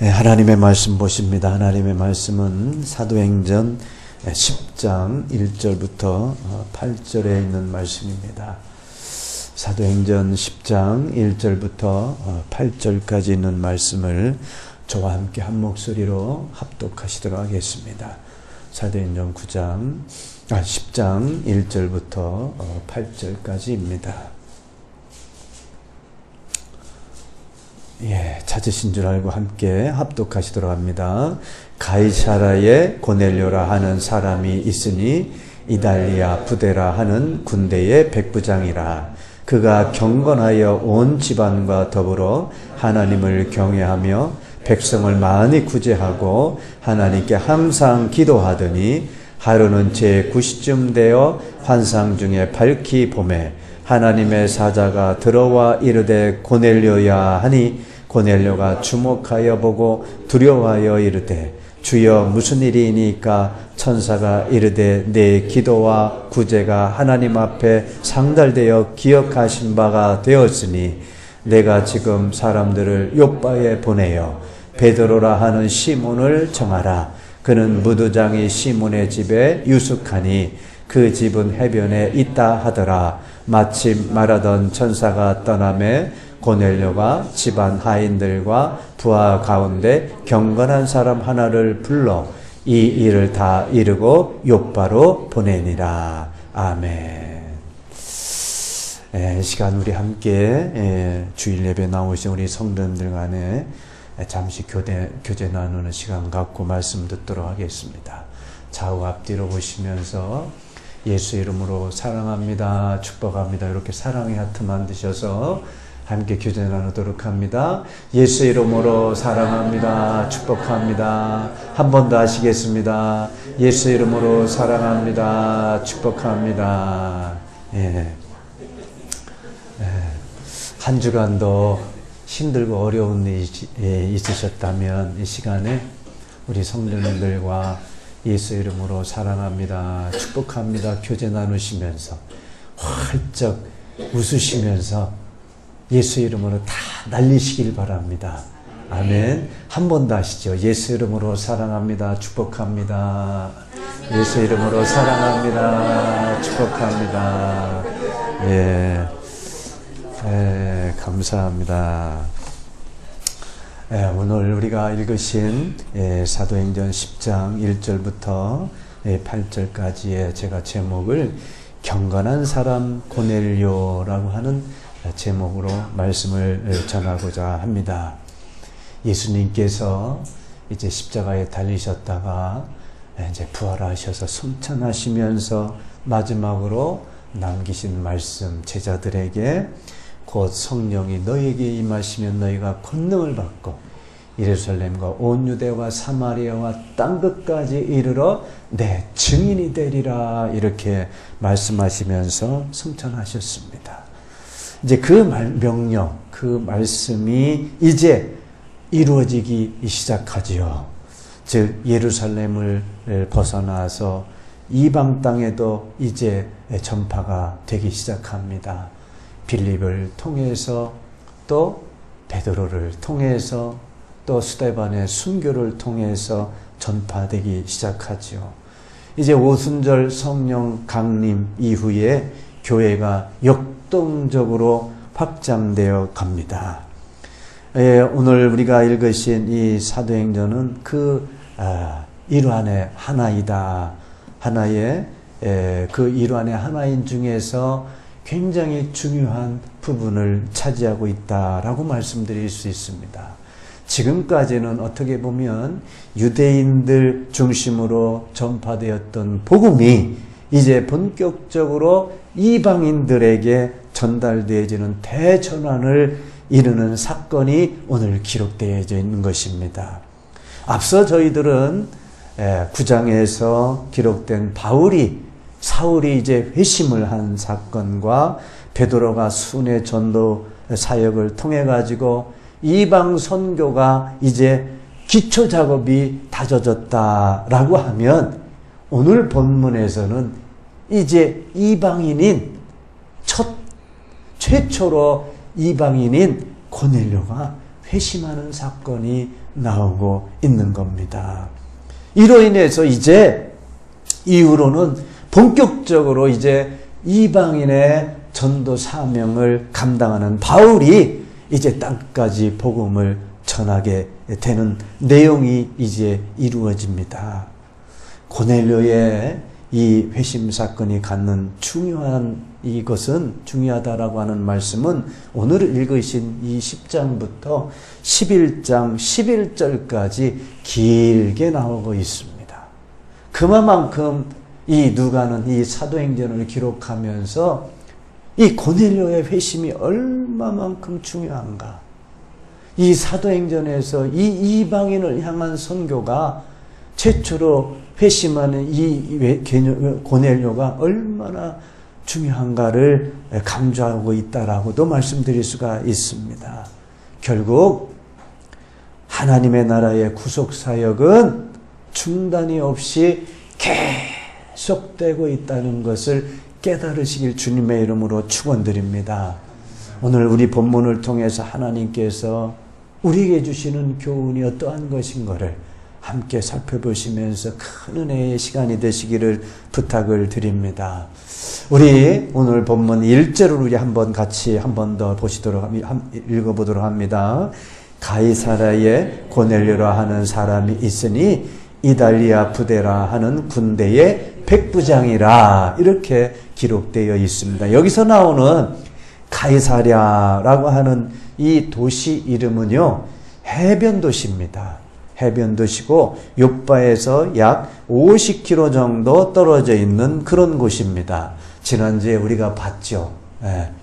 하나님의 말씀 보십니다. 하나님의 말씀은 사도행전 10장 1절부터 8절에 있는 말씀입니다. 사도행전 10장 1절부터 8절까지 있는 말씀을 저와 함께 한 목소리로 합독하시도록 하겠습니다. 사도행전 10장 1절부터 8절까지입니다. 찾으신 줄 알고 함께 합독하시도록 합니다. 가이사라에 고넬료라 하는 사람이 있으니 이달리아 부데라 하는 군대의 백부장이라. 그가 경건하여 온 집안과 더불어 하나님을 경외하며 백성을 많이 구제하고 하나님께 항상 기도하더니 하루는 제9시쯤 되어 환상 중에 밝히 보매 하나님의 사자가 들어와 이르되 고넬료야 하니 고넬료가 주목하여 보고 두려워하여 이르되 주여 무슨 일이니까? 천사가 이르되 내 기도와 구제가 하나님 앞에 상달되어 기억하신 바가 되었으니 내가 지금 사람들을 욥바에 보내어 베드로라 하는 시몬을 정하라. 그는 무두장이 시몬의 집에 유숙하니 그 집은 해변에 있다 하더라. 마침 말하던 천사가 떠나매 고넬료가 집안 하인들과 부하 가운데 경건한 사람 하나를 불러 이 일을 다 이루고 욥바로 보내니라. 아멘. 시간 우리 함께 주일 예배 나오신 우리 성도님들 간에 잠시 교제 나누는 시간 갖고 말씀 듣도록 하겠습니다. 좌우 앞뒤로 보시면서 예수 이름으로 사랑합니다, 축복합니다, 이렇게 사랑의 하트 만드셔서 함께 교제 나누도록 합니다. 예수 이름으로 사랑합니다, 축복합니다. 한 번 더 하시겠습니다. 예수 이름으로 사랑합니다, 축복합니다. 한 주간도 힘들고 어려운 일이 있으셨다면 이 시간에 우리 성도님들과 예수 이름으로 사랑합니다, 축복합니다 교제 나누시면서 활짝 웃으시면서 예수 이름으로 다 날리시길 바랍니다. 아멘. 한 번 더 하시죠. 예수 이름으로 사랑합니다, 축복합니다. 예수 이름으로 사랑합니다, 축복합니다. 감사합니다. 오늘 우리가 읽으신 사도행전 10장 1절부터 8절까지의 제가 제목을 경건한 사람 고넬료라고 하는 제목으로 말씀을 전하고자 합니다. 예수님께서 이제 십자가에 달리셨다가 이제 부활하셔서 승천하시면서 마지막으로 남기신 말씀, 제자들에게 곧 성령이 너희에게 임하시면 너희가 권능을 받고 예루살렘과 온 유대와 사마리아와 땅끝까지 이르러 내 증인이 되리라, 이렇게 말씀하시면서 승천하셨습니다. 이제 그 명령, 그 말씀이 이제 이루어지기 시작하지요. 즉 예루살렘을 벗어나서 이방 땅에도 이제 전파가 되기 시작합니다. 빌립을 통해서 또 베드로를 통해서 또 스데반의 순교를 통해서 전파되기 시작하죠. 이제 오순절 성령 강림 이후에 교회가 역동적으로 확장되어 갑니다. 오늘 우리가 읽으신 이 사도행전은 그 일환의 하나이다. 하나의 그 일환의 하나인 중에서 굉장히 중요한 부분을 차지하고 있다라고 말씀드릴 수 있습니다. 지금까지는 어떻게 보면 유대인들 중심으로 전파되었던 복음이 이제 본격적으로 이방인들에게 전달되어지는 대전환을 이루는 사건이 오늘 기록되어져 있는 것입니다. 앞서 저희들은 9장에서 기록된 사울이 이제 회심을 한 사건과 베드로가 순회 전도 사역을 통해 가지고 이방 선교가 이제 기초 작업이 다져졌다라고 하면, 오늘 본문에서는 이제 이방인인 최초로 이방인인 고넬료가 회심하는 사건이 나오고 있는 겁니다. 이로 인해서 이제 이후로는 본격적으로 이제 이방인의 전도 사명을 감당하는 바울이 이제 땅까지 복음을 전하게 되는 내용이 이제 이루어집니다. 고넬료의 이 회심 사건이 갖는 중요하다라고 하는 말씀은 오늘 읽으신 이 10장부터 11장 11절까지 길게 나오고 있습니다. 그만큼 이 누가는 이 사도행전을 기록하면서 이 고넬료의 회심이 얼마만큼 중요한가, 이 사도행전에서 이 이방인을 향한 선교가 최초로 회심하는 이 고넬료가 얼마나 중요한가를 강조하고 있다라고도 말씀드릴 수가 있습니다. 결국 하나님의 나라의 구속사역은 중단이 없이 계속되고 있다는 것을 깨달으시길 주님의 이름으로 축원드립니다. 오늘 우리 본문을 통해서 하나님께서 우리에게 주시는 교훈이 어떠한 것인가를 함께 살펴보시면서 큰 은혜의 시간이 되시기를 부탁을 드립니다. 우리 오늘 본문 1절을 우리 한번 같이 한 번 더 읽어보도록 합니다. 가이사라에 고넬료라 하는 사람이 있으니 이달리아 부대라 하는 군대의 백부장이라, 이렇게 기록되어 있습니다. 여기서 나오는 가이사랴라고 하는 이 도시 이름은요, 해변 도시입니다. 해변 도시고 욥바에서 약 50km 정도 떨어져 있는 그런 곳입니다. 지난주에 우리가 봤죠.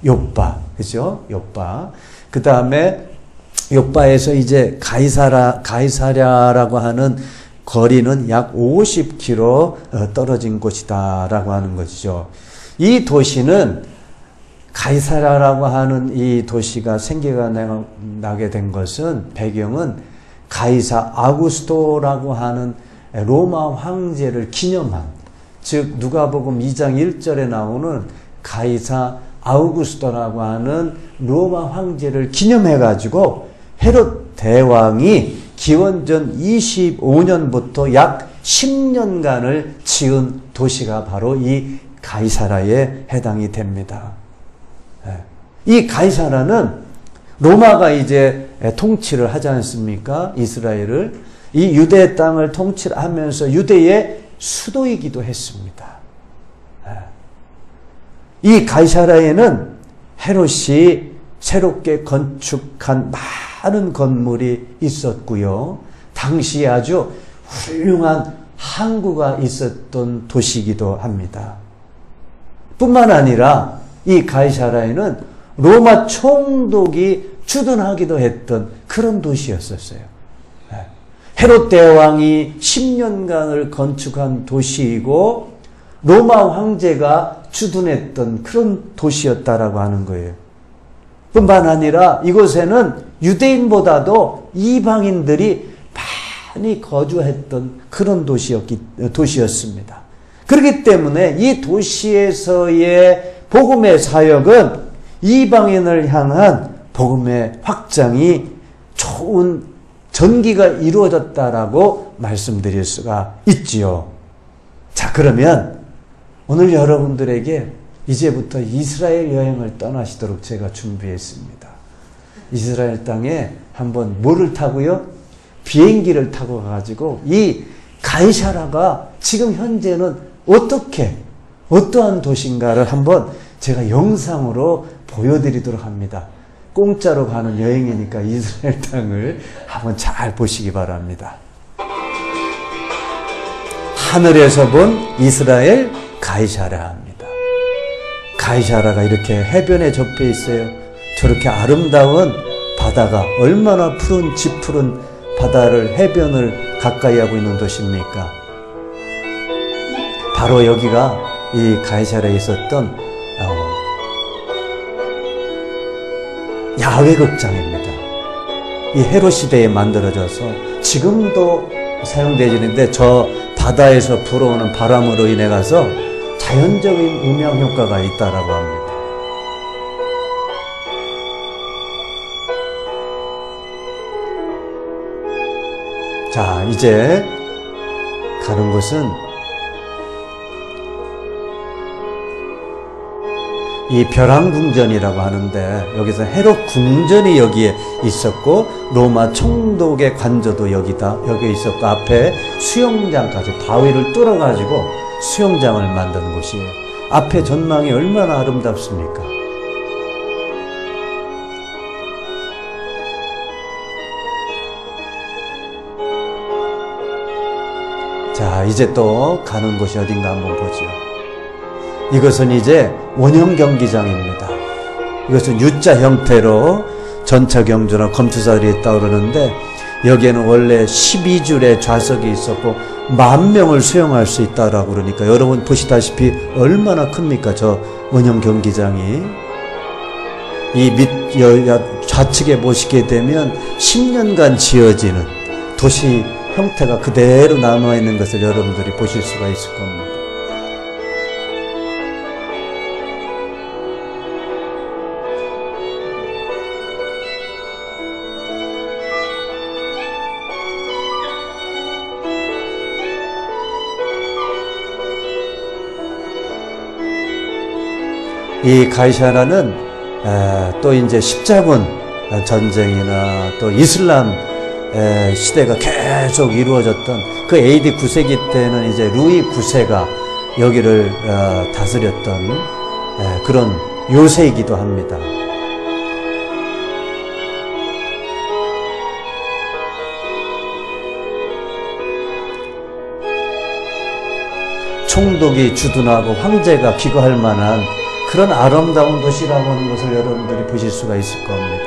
욥바, 그죠? 욥바. 그 다음에 욥바에서 이제 가이사랴라고 하는 거리는 약 50km 떨어진 곳이다라고 하는 것이죠. 이 도시는, 가이사랴라고 하는 이 도시가 생기가 나게 된 것은, 배경은 가이사 아구스토라고 하는 로마 황제를 기념한, 즉 누가복음 2장 1절에 나오는 가이사 아우구스토라고 하는 로마 황제를 기념해 가지고 헤롯 대왕이 기원전 25년부터 약 10년간을 지은 도시가 바로 이 가이사라에 해당이 됩니다. 이 가이사라는 로마가 이제 통치를 하지 않습니까? 이스라엘을. 이 유대 땅을 통치를 하면서 유대의 수도이기도 했습니다. 이 가이사라에는 헤롯이 새롭게 건축한 많은 건물이 있었고요. 당시에 아주 훌륭한 항구가 있었던 도시이기도 합니다. 뿐만 아니라 이 가이사라에는 로마 총독이 주둔하기도 했던 그런 도시였었어요. 헤롯 대왕이 10년간을 건축한 도시이고 로마 황제가 주둔했던 그런 도시였다라고 하는 거예요. 뿐만 아니라 이곳에는 유대인보다도 이방인들이 많이 거주했던 그런 도시였습니다. 그렇기 때문에 이 도시에서의 복음의 사역은 이방인을 향한 복음의 확장이 좋은 전기가 이루어졌다라고 말씀드릴 수가 있지요. 자, 그러면 오늘 여러분들에게 이제부터 이스라엘 여행을 떠나시도록 제가 준비했습니다. 이스라엘 땅에 한번 뭐를 타고요? 비행기를 타고 가가지고 이 가이사라가 지금 현재는 어떠한 도시인가를 한번 제가 영상으로 보여드리도록 합니다. 공짜로 가는 여행이니까 이스라엘 땅을 한번 잘 보시기 바랍니다. 하늘에서 본 이스라엘 가이사라입니다. 가이사라가 이렇게 해변에 접해 있어요. 저렇게 아름다운 바다가, 얼마나 푸른 짙푸른 바다를, 해변을 가까이 하고 있는 도시입니까? 바로 여기가 이 가이사라에 있었던 야훼 극장입니다. 이 헤롯 시대에 만들어져서 지금도 사용되지는데, 저 바다에서 불어오는 바람으로 인해 가서 자연적인 음향 효과가 있다라고 합니다. 자, 이제 가는 곳은 이 벼랑궁전이라고 하는데, 여기서 헤롯 궁전이 여기에 있었고 로마 총독의 관저도 여기 있었고, 앞에 수영장까지 바위를 뚫어가지고 수영장을 만든 곳이에요. 앞에 전망이 얼마나 아름답습니까? 자, 이제 또 가는 곳이 어딘가 한번 보죠. 이것은 이제 원형 경기장입니다. 이것은 U자 형태로 전차 경주나 검투사들이 있다고 그러는데, 여기에는 원래 12줄의 좌석이 있었고 10,000명을 수용할 수 있다라고 그러니까, 여러분 보시다시피 얼마나 큽니까? 저 원형 경기장이. 이 좌측에 보시게 되면 10년간 지어지는 도시 형태가 그대로 남아있는 것을 여러분들이 보실 수가 있을 겁니다. 이 가이사라는 또 이제 십자군 전쟁이나 또 이슬람 시대가 계속 이루어졌던 그 AD 9세기 때는 이제 루이 9세가 여기를 다스렸던 그런 요새이기도 합니다. 총독이 주둔하고 황제가 기거할 만한 그런 아름다운 도시라고 하는 것을 여러분들이 보실 수가 있을 겁니다.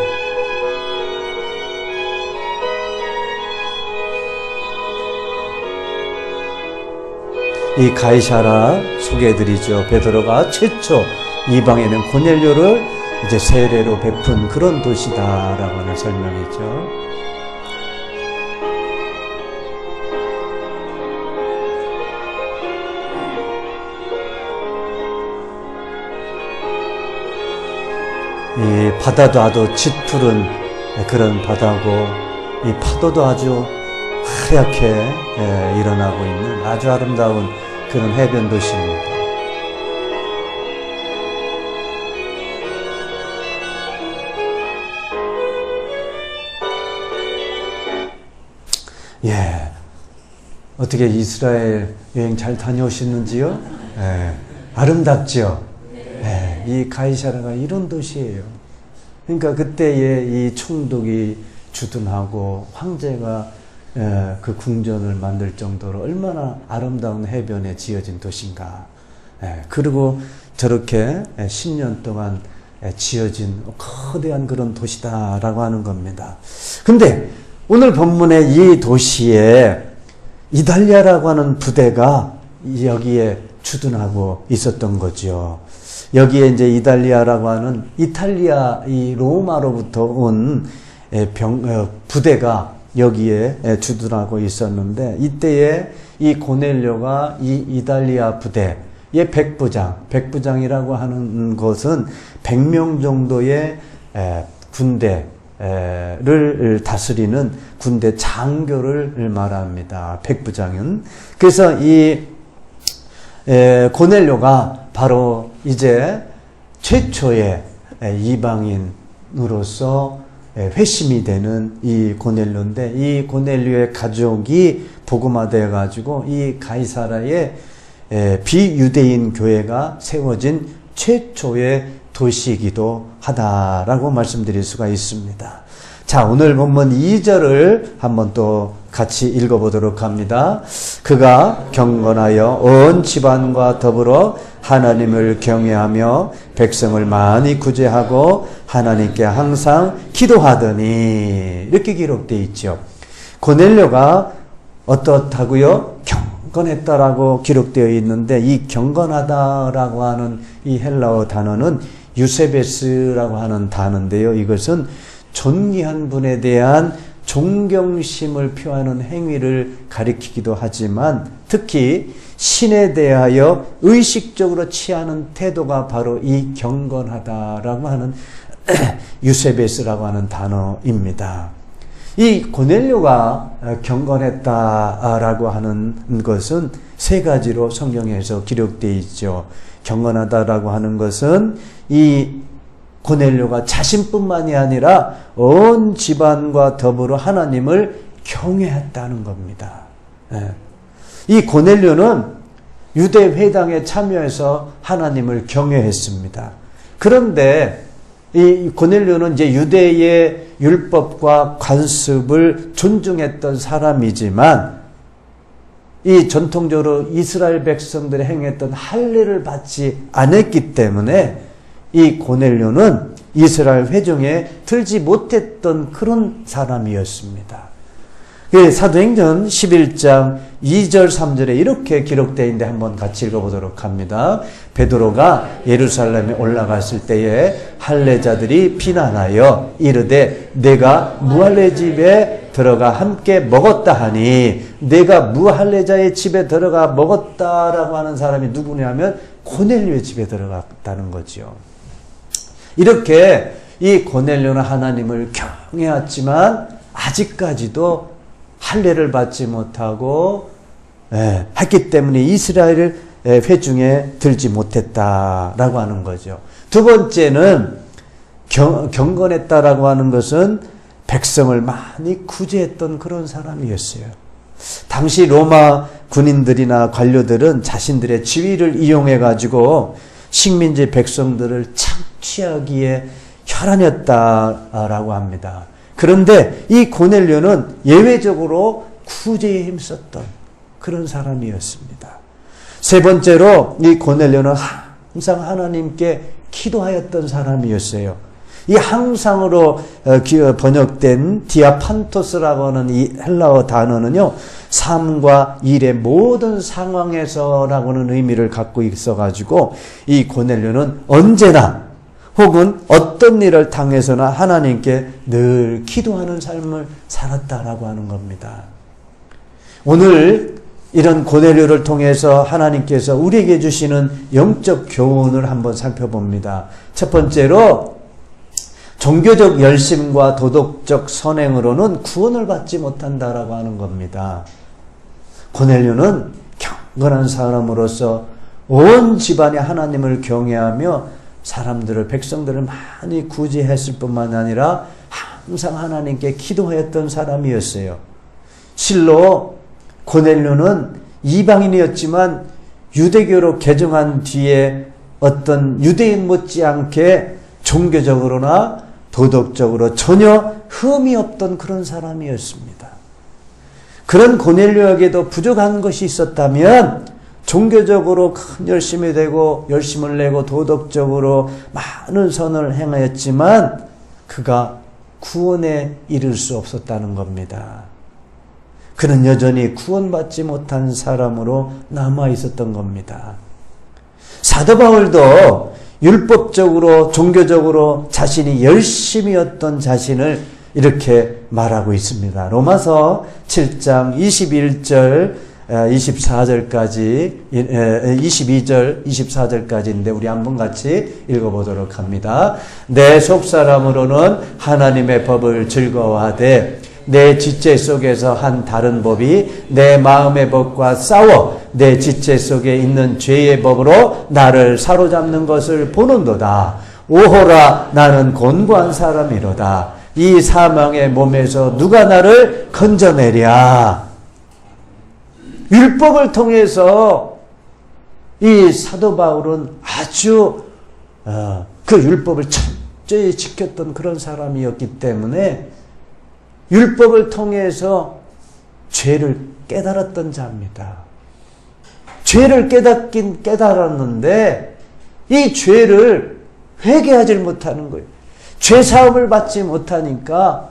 이 가이사라 소개해드리죠. 베드로가 최초 이방인은 고넬료를 이제 세례로 베푼 그런 도시다라고 하는 설명이죠. 이 바다도 아주 짙푸른 그런 바다고, 이 파도도 아주 하얗게 일어나고 있는 아주 아름다운 그런 해변 도시입니다. 예, 어떻게 이스라엘 여행 잘 다녀오셨는지요? 예, 아름답죠? 예, 이 가이사라가 이런 도시예요. 그러니까 그때에 이 총독이 주둔하고 황제가 그 궁전을 만들 정도로 얼마나 아름다운 해변에 지어진 도시인가. 그리고 저렇게 10년 동안 지어진 거대한 그런 도시다라고 하는 겁니다. 근데 오늘 본문의 이 도시에 이달리아라고 하는 부대가 여기에 주둔하고 있었던 거죠. 여기에 이제 이달리아라고 하는 이탈리아 이 로마로부터 온 부대가 여기에 주둔하고 있었는데, 이때에 이 고넬료가 이 이달리아 부대의 백부장이라고 하는 것은 100명 정도의 군대를 다스리는 군대 장교를 말합니다. 백부장은. 그래서 이 고넬료가 바로 이제 최초의 이방인으로서 회심이 되는 이 고넬료인데, 이 고넬료의 가족이 복음화되어 가지고 이 가이사라의 비유대인 교회가 세워진 최초의 도시이기도 하다라고 말씀드릴 수가 있습니다. 자, 오늘 본문 2절을 한번 또 같이 읽어보도록 합니다. 그가 경건하여 온 집안과 더불어 하나님을 경외하며 백성을 많이 구제하고 하나님께 항상 기도하더니, 이렇게 기록되어 있죠. 고넬료가 어떻다고요? 경건했다라고 기록되어 있는데, 이 경건하다라고 하는 이 헬라어 단어는 유세베스라고 하는 단어인데요. 이것은 존귀한 분에 대한 존경심을 표하는 행위를 가리키기도 하지만, 특히 신에 대하여 의식적으로 취하는 태도가 바로 이 경건하다라고 하는 유세베스라고 하는 단어입니다. 이 고넬료가 경건했다라고 하는 것은 세 가지로 성경에서 기록되어 있죠. 경건하다라고 하는 것은 이 고넬료가 자신뿐만이 아니라 온 집안과 더불어 하나님을 경외했다는 겁니다. 이 고넬료는 유대 회당에 참여해서 하나님을 경외했습니다. 그런데 이 고넬료는 이제 유대의 율법과 관습을 존중했던 사람이지만 이 전통적으로 이스라엘 백성들이 행했던 할례를 받지 않았기 때문에 이 고넬료는 이스라엘 회중에 들지 못했던 그런 사람이었습니다. 사도행전 11장 2절 3절에 이렇게 기록되어 있는데 한번 같이 읽어보도록 합니다. 베드로가 예루살렘에 올라갔을 때에 할례자들이 비난하여 이르되 내가 무할례 집에 들어가 함께 먹었다 하니, 내가 무할례자의 집에 들어가 먹었다라고 하는 사람이 누구냐면 고넬료의 집에 들어갔다는 거죠. 이렇게 이 고넬료는 하나님을 경외했지만 아직까지도 할례를 받지 못하고 했기 때문에 이스라엘 회중에 들지 못했다라고 하는 거죠. 두 번째는 경건했다라고 하는 것은 백성을 많이 구제했던 그런 사람이었어요. 당시 로마 군인들이나 관료들은 자신들의 지위를 이용해 가지고 식민지 백성들을 착취하기에 혈안했다라고 합니다. 그런데 이 고넬료는 예외적으로 구제에 힘썼던 그런 사람이었습니다. 세 번째로 이 고넬료는 항상 하나님께 기도하였던 사람이었어요. 이 항상으로 번역된 디아판토스라고 하는 이 헬라어 단어는요, 삶과 일의 모든 상황에서라고는 의미를 갖고 있어가지고 이 고넬료는 언제나 혹은 어떤 일을 당해서나 하나님께 늘 기도하는 삶을 살았다라고 하는 겁니다. 오늘 이런 고넬료를 통해서 하나님께서 우리에게 주시는 영적 교훈을 한번 살펴봅니다. 첫 번째로 종교적 열심과 도덕적 선행으로는 구원을 받지 못한다라고 하는 겁니다. 고넬료는 경건한 사람으로서 온 집안이 하나님을 경외하며 사람들을, 백성들을 많이 구제했을 뿐만 아니라 항상 하나님께 기도했던 사람이었어요. 실로 고넬료는 이방인이었지만 유대교로 개종한 뒤에 어떤 유대인 못지않게 종교적으로나 도덕적으로 전혀 흠이 없던 그런 사람이었습니다. 그런 고넬료에게도 부족한 것이 있었다면 종교적으로 큰 열심이 되고 열심을 내고 도덕적으로 많은 선을 행하였지만 그가 구원에 이를 수 없었다는 겁니다. 그는 여전히 구원받지 못한 사람으로 남아 있었던 겁니다. 사도 바울도 율법적으로 종교적으로 자신이 열심이었던 자신을 이렇게 말하고 있습니다. 로마서 7장 21절 24절까지 22절 24절까지인데 우리 한번 같이 읽어보도록 합니다. 내 속사람으로는 하나님의 법을 즐거워하되 내 지체 속에서 한 다른 법이 내 마음의 법과 싸워 내 지체 속에 있는 죄의 법으로 나를 사로잡는 것을 보는도다. 오호라, 나는 곤고한 사람이로다. 이 사망의 몸에서 누가 나를 건져내랴. 율법을 통해서 이 사도 바울은 아주 그 율법을 철저히 지켰던 그런 사람이었기 때문에 율법을 통해서 죄를 깨달았던 자입니다. 죄를 깨닫긴 깨달았는데 이 죄를 회개하지 못하는 거예요. 죄 사함을 받지 못하니까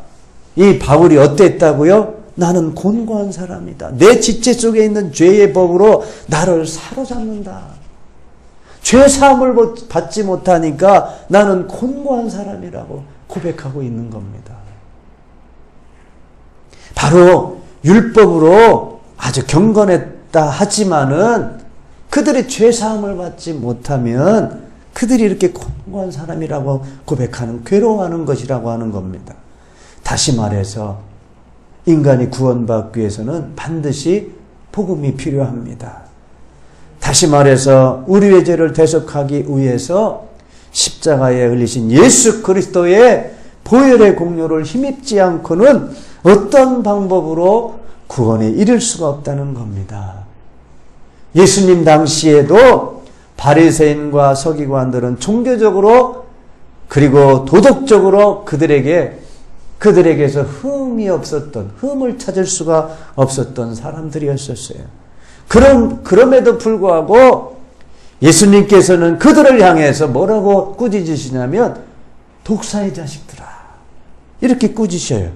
이 바울이 어땠다고요? 나는 곤고한 사람이다. 내 지체 속에 있는 죄의 법으로 나를 사로잡는다. 죄 사함을 받지 못하니까 나는 곤고한 사람이라고 고백하고 있는 겁니다. 바로 율법으로 아주 경건했다 하지만은 그들이 죄 사함을 받지 못하면 그들이 이렇게 곤고한 사람이라고 고백하는, 괴로워하는 것이라고 하는 겁니다. 다시 말해서 인간이 구원받기 위해서는 반드시 복음이 필요합니다. 다시 말해서 우리의 죄를 대속하기 위해서 십자가에 흘리신 예수 그리스도의 보혈의 공로를 힘입지 않고는 어떤 방법으로 구원에 이를 수가 없다는 겁니다. 예수님 당시에도 바리새인과 서기관들은 종교적으로 그리고 도덕적으로 그들에게서 흠을 찾을 수가 없었던 사람들이었었어요. 그럼에도 불구하고 예수님께서는 그들을 향해서 뭐라고 꾸짖으시냐면 독사의 자식들아 이렇게 꾸짖으셔요.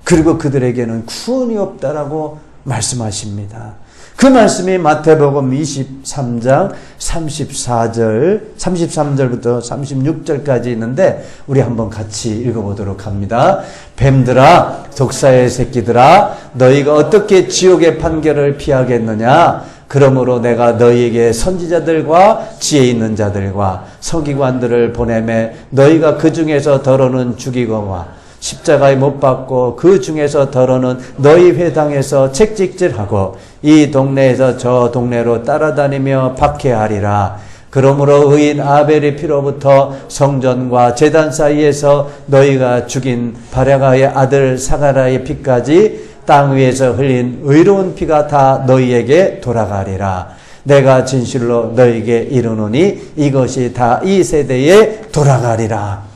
그리고 그들에게는 구원이 없다라고 말씀하십니다. 그 말씀이 마태복음 23장 33절부터 36절까지 있는데 우리 한번 같이 읽어보도록 합니다. 뱀들아 독사의 새끼들아 너희가 어떻게 지옥의 판결을 피하겠느냐. 그러므로 내가 너희에게 선지자들과 지혜 있는 자들과 서기관들을 보내매 너희가 그 중에서 더러는 죽이거와 십자가에 못 박고 그 중에서 더러는 너희 회당에서 책찍질하고 이 동네에서 저 동네로 따라다니며 박해하리라. 그러므로 의인 아벨의 피로부터 성전과 제단 사이에서 너희가 죽인 바랴가의 아들 사가라의 피까지 땅 위에서 흘린 의로운 피가 다 너희에게 돌아가리라. 내가 진실로 너희에게 이르노니 이것이 다 이 세대에 돌아가리라.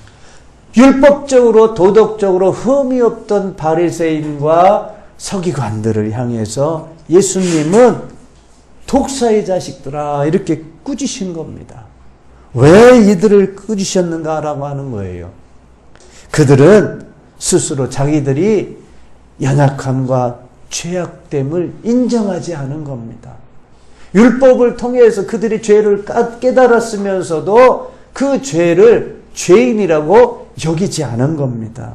율법적으로 도덕적으로 흠이 없던 바리새인과 서기관들을 향해서 예수님은 독사의 자식들아 이렇게 꾸짖으신 겁니다. 왜 이들을 꾸짖으셨는가라고 하는 거예요. 그들은 스스로 자기들이 연약함과 죄악됨을 인정하지 않은 겁니다. 율법을 통해서 그들이 죄를 깨달았으면서도 그 죄를 죄인이라고 여기지 않은 겁니다.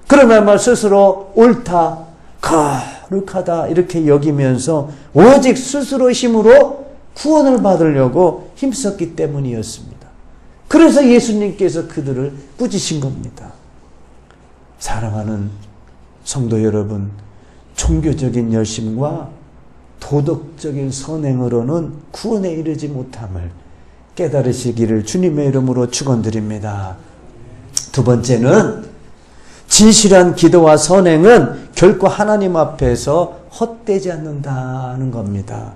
그러면 스스로 옳다, 거룩하다 이렇게 여기면서 오직 스스로 힘으로 구원을 받으려고 힘썼기 때문이었습니다. 그래서 예수님께서 그들을 꾸짖으신 겁니다. 사랑하는 성도 여러분, 종교적인 열심과 도덕적인 선행으로는 구원에 이르지 못함을 깨달으시기를 주님의 이름으로 축원드립니다. 두 번째는 진실한 기도와 선행은 결코 하나님 앞에서 헛되지 않는다는 겁니다.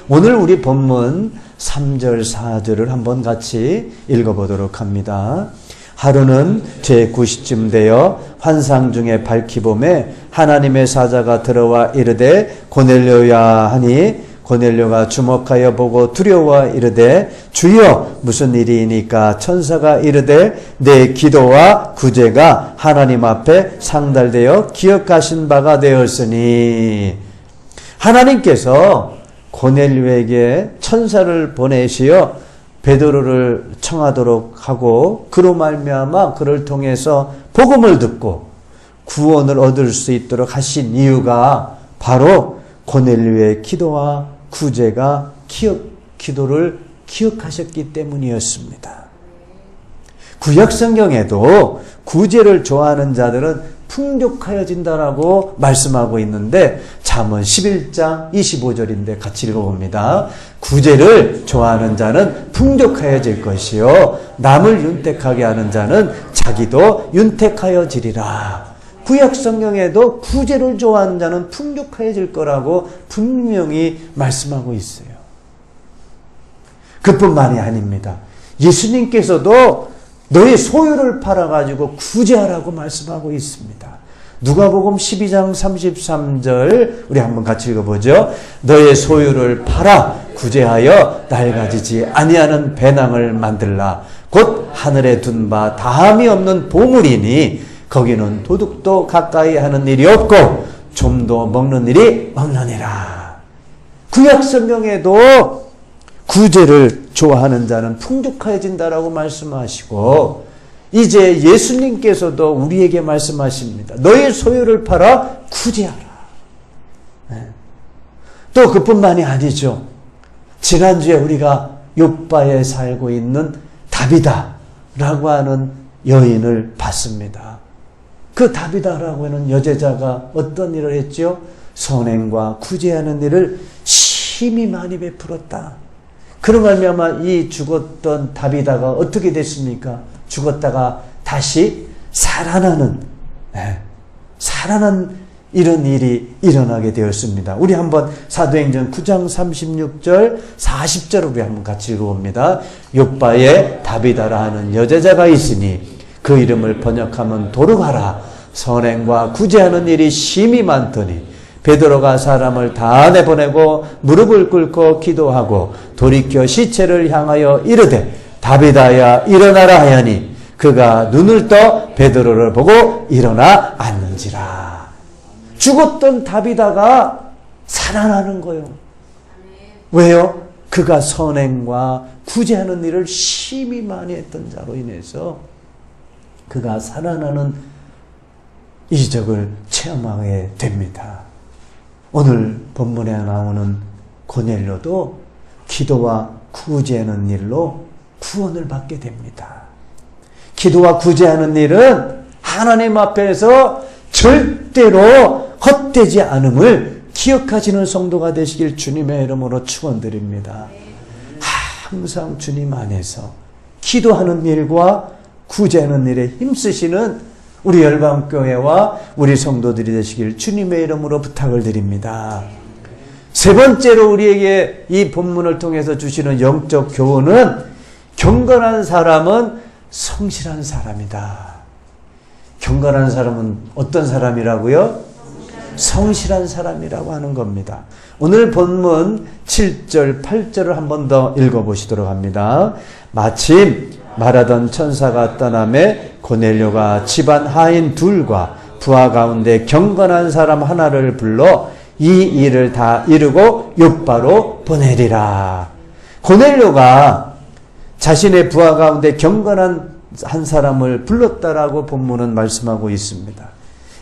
오늘 우리 본문 3절 4절을 한번 같이 읽어보도록 합니다. 하루는 제9시쯤 되어 환상 중에 밝히 봄에 하나님의 사자가 들어와 이르되 고넬료야 하니 고넬료가 주목하여 보고 두려워 이르되 주여 무슨 일이니까. 천사가 이르되 내 기도와 구제가 하나님 앞에 상달되어 기억하신 바가 되었으니. 하나님께서 고넬료에게 천사를 보내시어 베드로를 청하도록 하고 그로 말미암아 그를 통해서 복음을 듣고 구원을 얻을 수 있도록 하신 이유가 바로 고넬료의 기도와 구제가 기도를 기억하셨기 때문이었습니다. 구약 성경에도 구제를 좋아하는 자들은 풍족하여진다라고 말씀하고 있는데 잠언 11장 25절인데 같이 읽어봅니다. 구제를 좋아하는 자는 풍족하여질 것이요 남을 윤택하게 하는 자는 자기도 윤택하여지리라. 구약 성경에도 구제를 좋아하는 자는 풍족해질 거라고 분명히 말씀하고 있어요. 그뿐만이 아닙니다. 예수님께서도 너의 소유를 팔아가지고 구제하라고 말씀하고 있습니다. 누가복음 12장 33절 우리 한번 같이 읽어보죠. 너의 소유를 팔아 구제하여 낡아지지 아니하는 배낭을 만들라. 곧 하늘에 둔 바 다함이 없는 보물이니 거기는 도둑도 가까이 하는 일이 없고 좀도 먹는 일이 없느니라. 구약 성경에도 구제를 좋아하는 자는 풍족해진다라고 말씀하시고 이제 예수님께서도 우리에게 말씀하십니다. 너의 소유를 팔아 구제하라. 네. 또 그뿐만이 아니죠. 지난주에 우리가 욥바에 살고 있는 다비다라고 하는 여인을 봤습니다. 그 다비다라고 하는 여제자가 어떤 일을 했죠? 선행과 구제하는 일을 심히 많이 베풀었다. 그런 말미암아 이 죽었던 다비다가 어떻게 됐습니까? 죽었다가 다시 살아나는 이런 일이 일어나게 되었습니다. 우리 한번 사도행전 9장 36절 40절 우리 한번 같이 읽어봅니다. 욥바에 다비다라 하는 여제자가 있으니 그 이름을 번역하면 도르가라. 선행과 구제하는 일이 심히 많더니 베드로가 사람을 다 내보내고 무릎을 꿇고 기도하고 돌이켜 시체를 향하여 이르되 다비다야 일어나라 하여니 그가 눈을 떠 베드로를 보고 일어나 앉는지라. 죽었던 다비다가 살아나는 거예요. 왜요? 그가 선행과 구제하는 일을 심히 많이 했던 자로 인해서 그가 살아나는 이적을 체험하게 됩니다. 오늘 본문에 나오는 고넬료도 기도와 구제하는 일로 구원을 받게 됩니다. 기도와 구제하는 일은 하나님 앞에서 절대로 헛되지 않음을 기억하시는 성도가 되시길 주님의 이름으로 축원드립니다. 항상 주님 안에서 기도하는 일과 구제하는 일에 힘쓰시는 우리 열방교회와 우리 성도들이 되시길 주님의 이름으로 부탁을 드립니다. 세 번째로 우리에게 이 본문을 통해서 주시는 영적 교훈은 경건한 사람은 성실한 사람이다. 경건한 사람은 어떤 사람이라고요? 성실한 사람이라고 하는 겁니다. 오늘 본문 7절, 8절을 한 번 더 읽어보시도록 합니다. 마침 말하던 천사가 떠나매 고넬료가 집안 하인 둘과 부하 가운데 경건한 사람 하나를 불러 이 일을 다 이루고 욥바로 보내리라. 고넬료가 자신의 부하 가운데 경건한 한 사람을 불렀다라고 본문은 말씀하고 있습니다.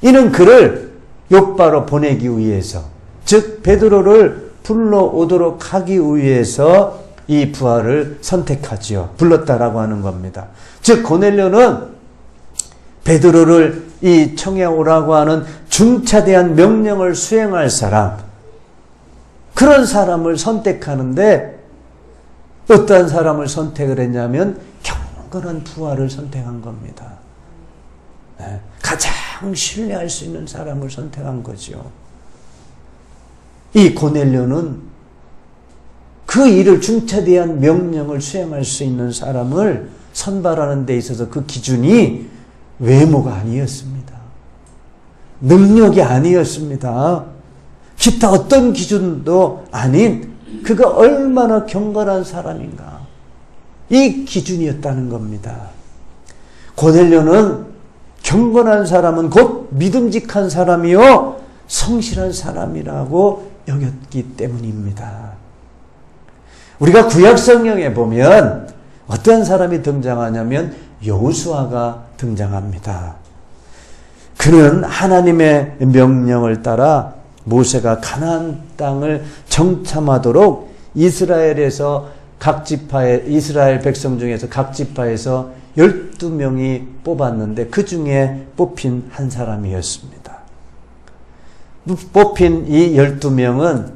이는 그를 욥바로 보내기 위해서, 즉 베드로를 불러오도록 하기 위해서 이 부하를 선택하지요. 불렀다라고 하는 겁니다. 즉 고넬료는 베드로를 이 청에 오라고 하는 중차대한 명령을 수행할 사람, 그런 사람을 선택하는데 어떠한 사람을 선택을 했냐면 경건한 부하를 선택한 겁니다. 가장 신뢰할 수 있는 사람을 선택한 거죠. 이 고넬료는 그 일을 중차대한 명령을 수행할 수 있는 사람을 선발하는 데 있어서 그 기준이 외모가 아니었습니다. 능력이 아니었습니다. 기타 어떤 기준도 아닌 그가 얼마나 경건한 사람인가, 이 기준이었다는 겁니다. 고넬료는 경건한 사람은 곧 믿음직한 사람이요 성실한 사람이라고 여겼기 때문입니다. 우리가 구약 성경에 보면 어떤 사람이 등장하냐면 여호수아가 등장합니다. 그는 하나님의 명령을 따라 모세가 가나안 땅을 정탐하도록 이스라엘에서 각 지파에, 이스라엘 백성 중에서 각 지파에서 12명이 뽑았는데 그 중에 뽑힌 한 사람이었습니다. 뽑힌 이 12명은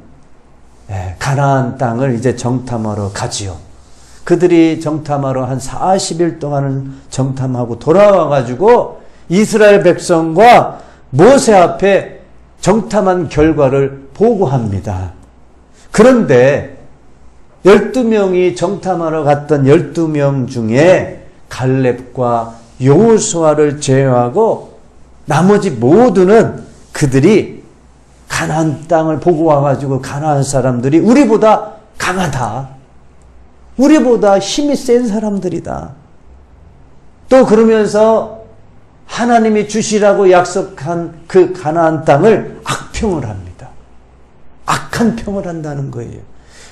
가나안 땅을 이제 정탐하러 가지요. 그들이 정탐하러 한 40일 동안을 정탐하고 돌아와가지고 이스라엘 백성과 모세 앞에 정탐한 결과를 보고합니다. 그런데 12명이 정탐하러 갔던 12명 중에 갈렙과 여호수아를 제외하고 나머지 모두는 그들이 가나안 땅을 보고 와가지고 가나안 사람들이 우리보다 강하다, 우리보다 힘이 센 사람들이다, 또 그러면서 하나님이 주시라고 약속한 그 가나안 땅을 악평을 합니다. 악한 평을 한다는 거예요.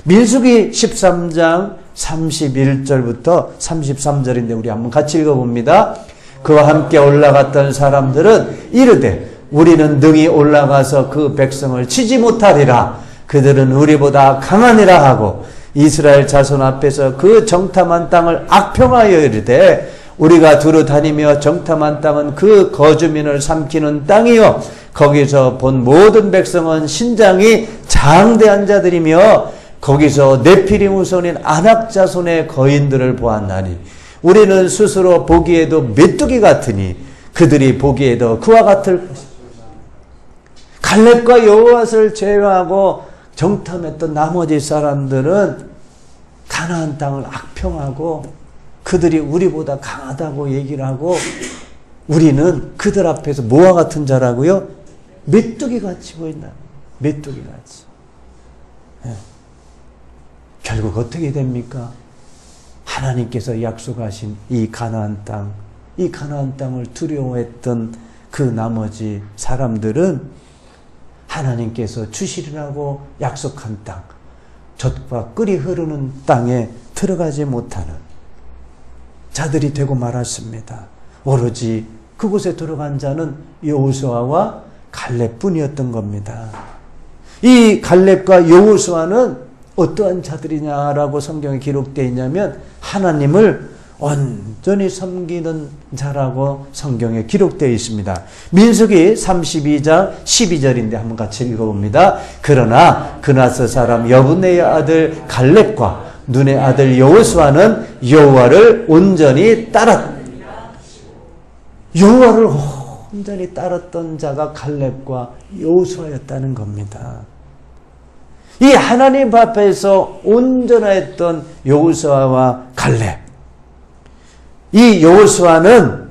민수기 13장 31절부터 33절인데 우리 한번 같이 읽어봅니다. 그와 함께 올라갔던 사람들은 이르되 우리는 능히 올라가서 그 백성을 치지 못하리라. 그들은 우리보다 강하니라 하고 이스라엘 자손 앞에서 그 정탐한 땅을 악평하여 이르되 우리가 두루 다니며 정탐한 땅은 그 거주민을 삼키는 땅이요 거기서 본 모든 백성은 신장이 장대한 자들이며 거기서 네피림 후손인 아낙 자손의 거인들을 보았나니 우리는 스스로 보기에도 메뚜기 같으니 그들이 보기에도 그와 같을 것이다. 갈렙과 여호와를 제외하고 정탐했던 나머지 사람들은 가나안 땅을 악평하고 그들이 우리보다 강하다고 얘기를 하고 우리는 그들 앞에서 뭐와 같은 자라고요? 메뚜기같이 보인다. 메뚜기같이. 네. 결국 어떻게 됩니까? 하나님께서 약속하신 이 가나안 땅을 두려워했던 그 나머지 사람들은 하나님께서 주시리라고 약속한 땅, 젖과 꿀이 흐르는 땅에 들어가지 못하는 자들이 되고 말았습니다. 오로지 그곳에 들어간 자는 여호수아와 갈렙뿐이었던 겁니다. 이 갈렙과 여호수아는 어떠한 자들이냐라고 성경에 기록되어 있냐면 하나님을 온전히 섬기는 자라고 성경에 기록되어 있습니다. 민수기 32장 12절인데 한번 같이 읽어봅니다. 그러나 그나스 사람 여분네의 아들 갈렙과 눈의 아들 여호수아는 여호와를 온전히 따랐다. 여호와를 온전히 따랐던 자가 갈렙과 여호수아였다는 겁니다. 이 하나님 앞에서 온전했던 여호수아와 갈렙. 이 여호수아는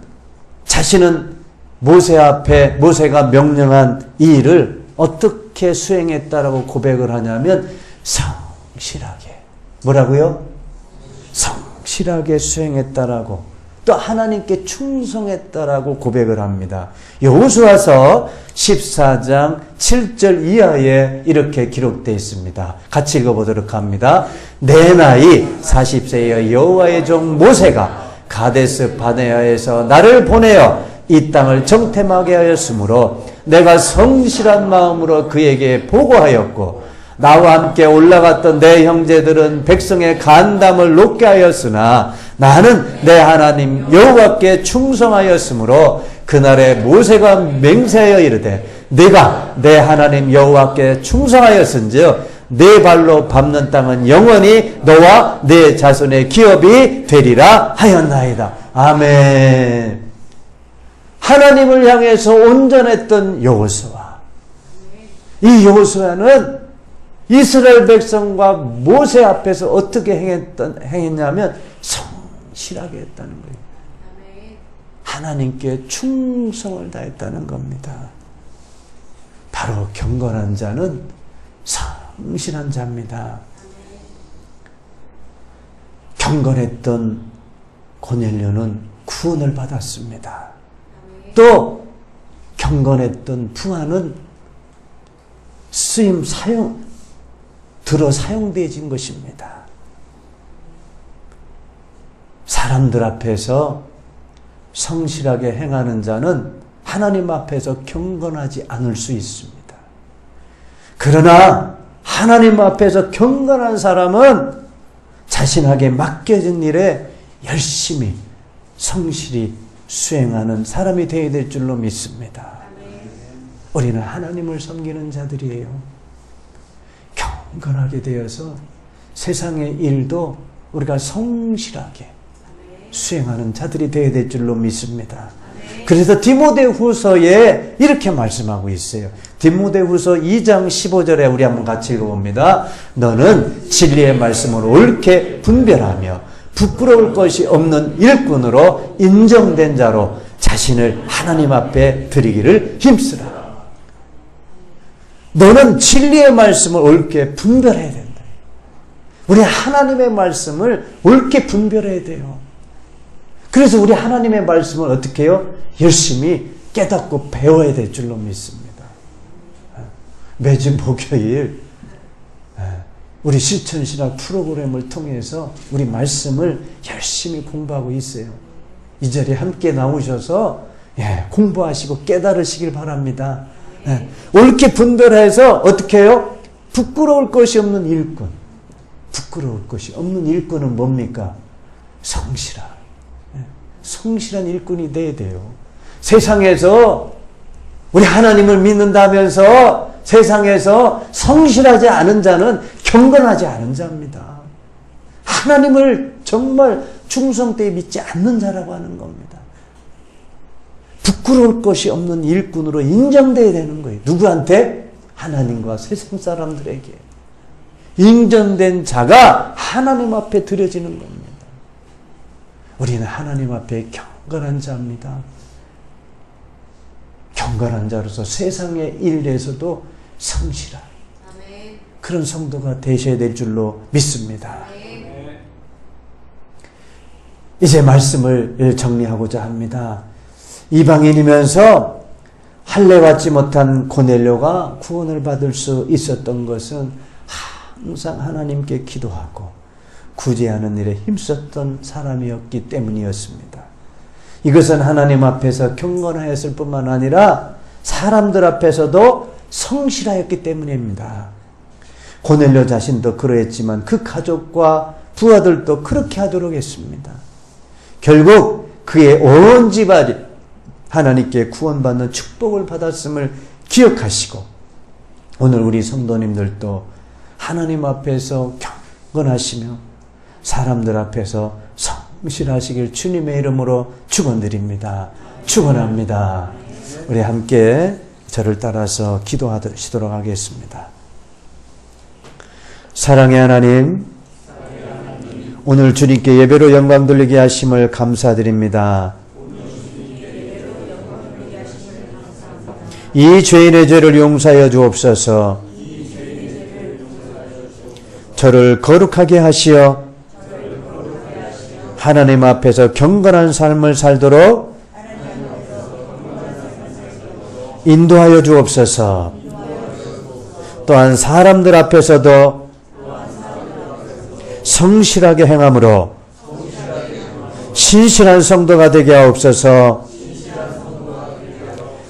자신은 모세 앞에 모세가 명령한 이 일을 어떻게 수행했다라고 고백을 하냐면 성실하게 뭐라고요? 성실하게 수행했다라고 또 하나님께 충성했다라고 고백을 합니다. 여호수아서 14장 7절 이하에 이렇게 기록되어 있습니다. 같이 읽어보도록 합니다. 내 나이 40세의 여호와의 종 모세가 가데스 바네아에서 나를 보내어 이 땅을 정탐하게 하였으므로 내가 성실한 마음으로 그에게 보고하였고 나와 함께 올라갔던 내 형제들은 백성의 간담을 높게 하였으나 나는 내 하나님 여호와께 충성하였으므로 그날에 모세가 맹세하여 이르되 내가 내 하나님 여호와께 충성하였은즉 내 발로 밟는 땅은 영원히 너와 내 자손의 기업이 되리라 하였나이다. 아멘. 하나님을 향해서 온전했던 여호수아. 이 여호수아는 이스라엘 백성과 모세 앞에서 어떻게 행했냐면 성실하게 했다는 거예요. 하나님께 충성을 다했다는 겁니다. 바로 경건한 자는 성실한 자입니다. 경건했던 고넬료는 구원을 받았습니다. 또 경건했던 부하는 들어 사용되어진 것입니다. 사람들 앞에서 성실하게 행하는 자는 하나님 앞에서 경건하지 않을 수 있습니다. 그러나 하나님 앞에서 경건한 사람은 자신에게 맡겨진 일에 열심히 성실히 수행하는 사람이 되어야 될 줄로 믿습니다. 우리는 하나님을 섬기는 자들이에요. 경건하게 되어서 세상의 일도 우리가 성실하게 수행하는 자들이 되어야 될 줄로 믿습니다. 그래서 디모데후서에 이렇게 말씀하고 있어요. 디모데후서 2장 15절에 우리 한번 같이 읽어봅니다. 너는 진리의 말씀을 옳게 분별하며 부끄러울 것이 없는 일꾼으로 인정된 자로 자신을 하나님 앞에 드리기를 힘쓰라. 너는 진리의 말씀을 옳게 분별해야 된다. 우리 하나님의 말씀을 옳게 분별해야 돼요. 그래서 우리 하나님의 말씀을 어떻게 해요? 열심히 깨닫고 배워야 될 줄로 믿습니다. 매주 목요일 우리 실천신학 프로그램을 통해서 우리 말씀을 열심히 공부하고 있어요. 이 자리에 함께 나오셔서 공부하시고 깨달으시길 바랍니다. 옳게 분별해서 어떻게 해요? 부끄러울 것이 없는 일꾼. 부끄러울 것이 없는 일꾼은 뭡니까? 성실한. 성실한 일꾼이 돼야 돼요. 세상에서 우리 하나님을 믿는다면서 세상에서 성실하지 않은 자는 경건하지 않은 자입니다. 하나님을 정말 충성되게 믿지 않는 자라고 하는 겁니다. 부끄러울 것이 없는 일꾼으로 인정돼야 되는 거예요. 누구한테? 하나님과 세상 사람들에게. 인정된 자가 하나님 앞에 드려지는 겁니다. 우리는 하나님 앞에 경건한 자입니다. 경건한 자로서 세상의 일에서도 성실한 그런 성도가 되셔야 될 줄로 믿습니다. 이제 말씀을 정리하고자 합니다. 이방인이면서 할례 받지 못한 고넬료가 구원을 받을 수 있었던 것은 항상 하나님께 기도하고 구제하는 일에 힘썼던 사람이었기 때문이었습니다. 이것은 하나님 앞에서 경건하였을 뿐만 아니라 사람들 앞에서도 성실하였기 때문입니다. 고넬료 자신도 그러했지만 그 가족과 부하들도 그렇게 하도록 했습니다. 결국 그의 온 집안이 하나님께 구원받는 축복을 받았음을 기억하시고 오늘 우리 성도님들도 하나님 앞에서 경건하시며 사람들 앞에서 성실하시길 주님의 이름으로 축원드립니다. 축원합니다. 우리 함께 저를 따라서 기도하시도록 하겠습니다. 사랑의 하나님, 오늘 주님께 예배로 영광 돌리게 하심을 감사드립니다. 이 죄인의 죄를 용서하여 주옵소서. 저를 거룩하게 하시어 하나님 앞에서 경건한 삶을 살도록 인도하여 주옵소서. 또한 사람들 앞에서도 성실하게 행함으로 신실한 성도가 되게 하옵소서.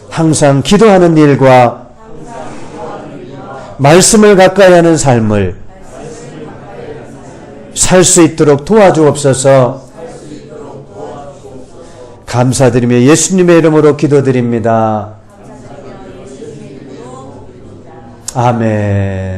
항상 기도하는 일과 말씀을 가까이 하는 삶을 살 수 있도록 도와주옵소서. 감사드리며 예수님의 이름으로 기도드립니다. 아멘.